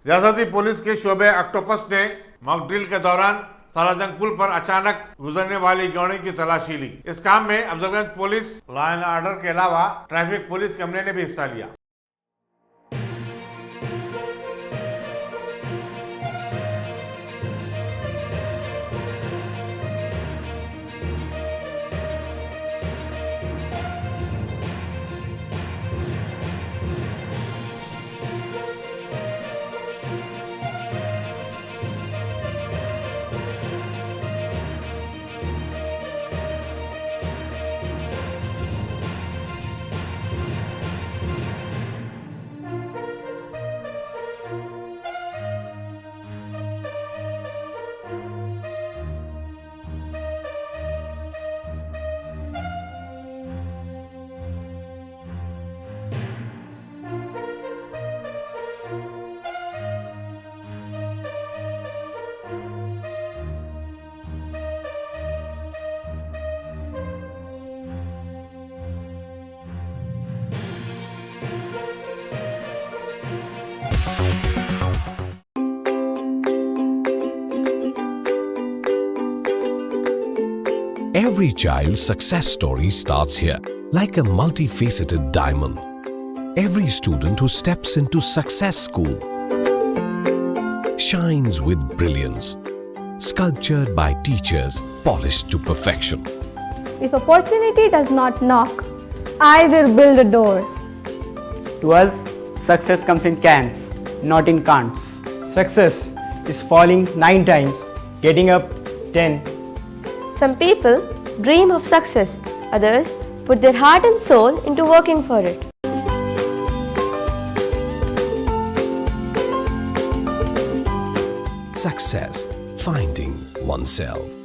रियासती पुलिस के शोबे ऑक्टोपस ने मॉक ड्रिल के दौरान सालार जंग पुल पर अचानक गुजरने वाली गाड़ी की तलाशी ली। इस काम में Afzalganj police, law and order के अलावा ट्रैफिक पुलिस के अमले ने भी हिस्सा लिया। Every child's success story starts here, like a multifaceted diamond. Every student who steps into success school shines with brilliance, sculptured by teachers polished to perfection. If opportunity does not knock, I will build a door. To us, success comes in cans, not in can'ts. Success is falling 9 times, getting up 10. Some people dream of success, others put their heart and soul into working for it. Success, finding oneself.